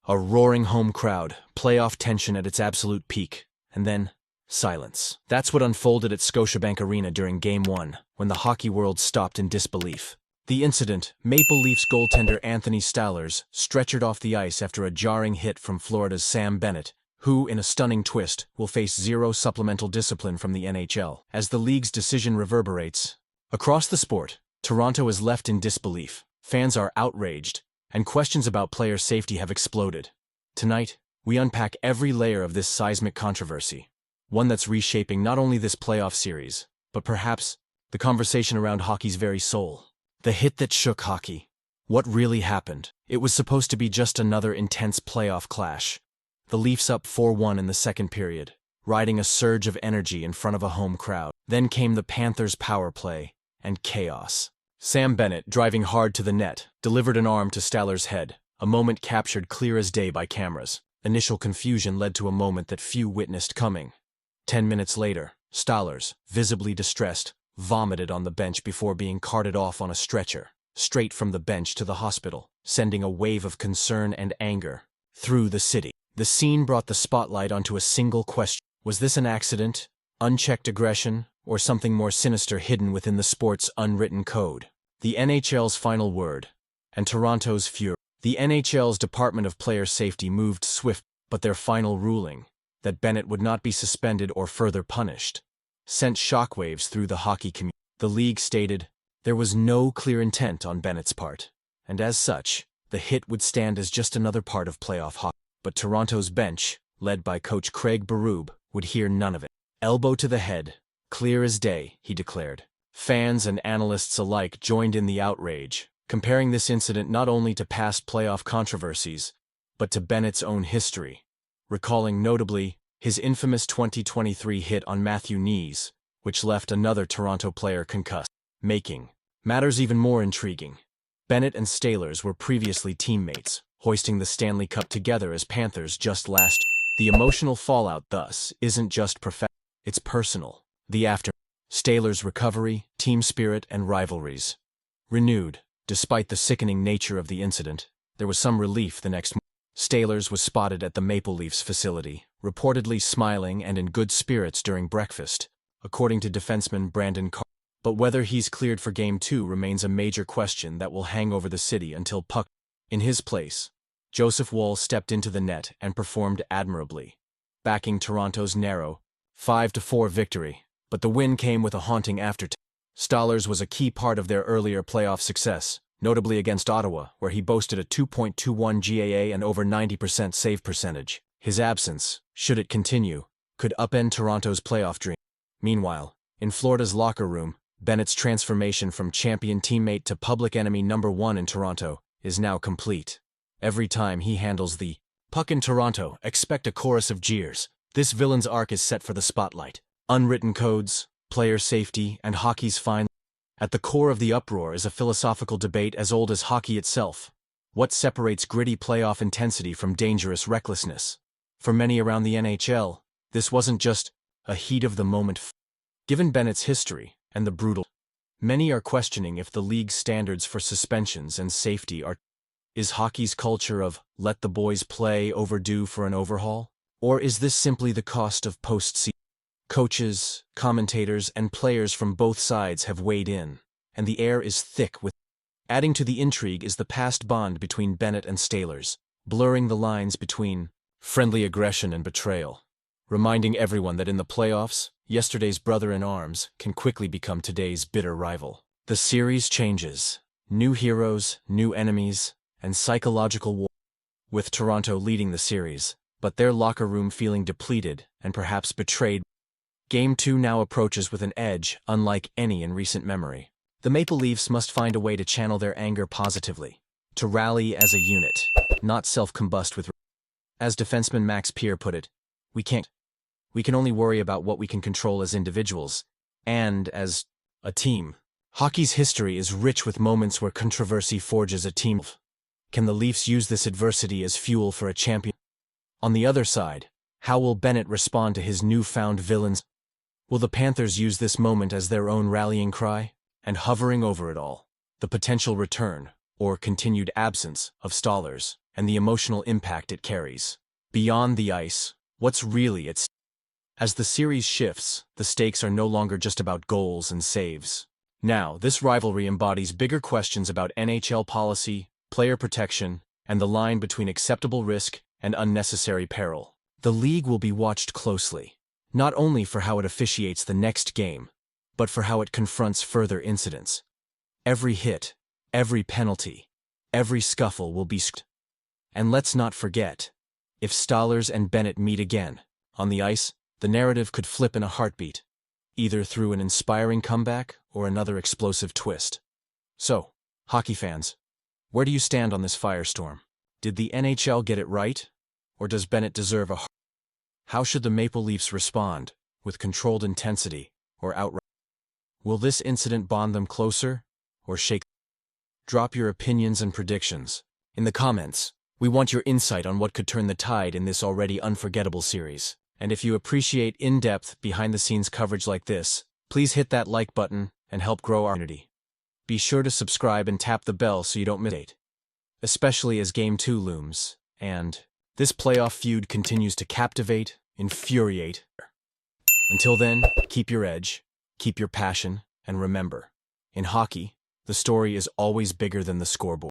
A roaring home crowd, playoff tension at its absolute peak, and then silence. That's what unfolded at Scotiabank Arena during Game 1, when the hockey world stopped in disbelief. The incident, Maple Leafs goaltender Anthony Stalars stretchered off the ice after a jarring hit from Florida's Sam Bennett, who, in a stunning twist, will face 0 supplemental discipline from the NHL. As the league's decision reverberates across the sport, Toronto is left in disbelief. Fans are outraged, and questions about player safety have exploded. Tonight, we unpack every layer of this seismic controversy, one that's reshaping not only this playoff series, but perhaps the conversation around hockey's very soul. The hit that shook hockey. What really happened? It was supposed to be just another intense playoff clash. The Leafs up 4-1 in the second period, riding a surge of energy in front of a home crowd. Then came the Panthers' power play, and chaos. Sam Bennett, driving hard to the net, delivered an arm to Stalars' head, a moment captured clear as day by cameras. Initial confusion led to a moment that few witnessed coming. 10 minutes later, Stalars, visibly distressed, vomited on the bench before being carted off on a stretcher, straight from the bench to the hospital, sending a wave of concern and anger through the city. The scene brought the spotlight onto a single question. Was this an accident, unchecked aggression, or something more sinister hidden within the sport's unwritten code? The NHL's final word, and Toronto's fury. The NHL's Department of Player Safety moved swift, but their final ruling, that Bennett would not be suspended or further punished, sent shockwaves through the hockey community. The league stated there was no clear intent on Bennett's part, and as such, the hit would stand as just another part of playoff hockey. But Toronto's bench, led by coach Craig Berube, would hear none of it. Elbow to the head, clear as day, he declared. Fans and analysts alike joined in the outrage, comparing this incident not only to past playoff controversies, but to Bennett's own history, recalling notably his infamous 2023 hit on Matthew Knees, which left another Toronto player concussed, making matters even more intriguing. Bennett and Stalars were previously teammates, hoisting the Stanley Cup together as Panthers just last. The emotional fallout thus isn't just professional, it's personal. The after Stalars' recovery, team spirit, and rivalries renewed. Despite the sickening nature of the incident, there was some relief the next morning. Stalars was spotted at the Maple Leafs facility, reportedly smiling and in good spirits during breakfast, according to defenseman Brandon Carr. But whether he's cleared for Game 2 remains a major question that will hang over the city until puck. In his place, Joseph Woll stepped into the net and performed admirably, backing Toronto's narrow 5-4 victory. But the win came with a haunting aftertaste. Stalars was a key part of their earlier playoff success, notably against Ottawa, where he boasted a 2.21 GAA and over 90% save percentage. His absence, should it continue, could upend Toronto's playoff dream. Meanwhile, in Florida's locker room, Bennett's transformation from champion teammate to public enemy number 1 in Toronto is now complete. Every time he handles the puck in Toronto, expect a chorus of jeers. This villain's arc is set for the spotlight. Unwritten codes, player safety, and hockey's fine. At the core of the uproar is a philosophical debate as old as hockey itself. What separates gritty playoff intensity from dangerous recklessness? For many around the NHL, this wasn't just a heat-of-the-moment. Given Bennett's history and the brutal, many are questioning if the league's standards for suspensions and safety are. Is hockey's culture of "let the boys play" overdue for an overhaul? Or is this simply the cost of postseason? Coaches, commentators, and players from both sides have weighed in, and the air is thick with. Adding to the intrigue is the past bond between Bennett and Stalars, blurring the lines between friendly aggression and betrayal, reminding everyone that in the playoffs, yesterday's brother-in-arms can quickly become today's bitter rival. The series changes. New heroes, new enemies, and psychological war, with Toronto leading the series, but their locker room feeling depleted and perhaps betrayed. Game 2 now approaches with an edge unlike any in recent memory. The Maple Leafs must find a way to channel their anger positively, to rally as a unit, not self-combust with. As defenseman Max Pierre put it, we can't. We can only worry about what we can control as individuals, and as a team. Hockey's history is rich with moments where controversy forges a team. Can the Leafs use this adversity as fuel for a champion? On the other side, how will Bennett respond to his newfound villains? Will the Panthers use this moment as their own rallying cry? And hovering over it all, the potential return, or continued absence, of Stalars. and the emotional impact it carries. Beyond the ice, what's really at stake? As the series shifts, the stakes are no longer just about goals and saves. Now, this rivalry embodies bigger questions about NHL policy, player protection, and the line between acceptable risk and unnecessary peril. The league will be watched closely, not only for how it officiates the next game, but for how it confronts further incidents. Every hit, every penalty, every scuffle will be scrutinized. And let's not forget, if Stalars and Bennett meet again, on the ice, the narrative could flip in a heartbeat, either through an inspiring comeback or another explosive twist. So, hockey fans, where do you stand on this firestorm? Did the NHL get it right, or does Bennett deserve a... How should the Maple Leafs respond, with controlled intensity or outrage? Will this incident bond them closer, or shake? Drop your opinions and predictions in the comments. We want your insight on what could turn the tide in this already unforgettable series. And if you appreciate in-depth, behind-the-scenes coverage like this, please hit that like button and help grow our community. Be sure to subscribe and tap the bell so you don't miss it, especially as Game 2 looms, and this playoff feud continues to captivate, infuriate. Until then, keep your edge, keep your passion, and remember, in hockey, the story is always bigger than the scoreboard.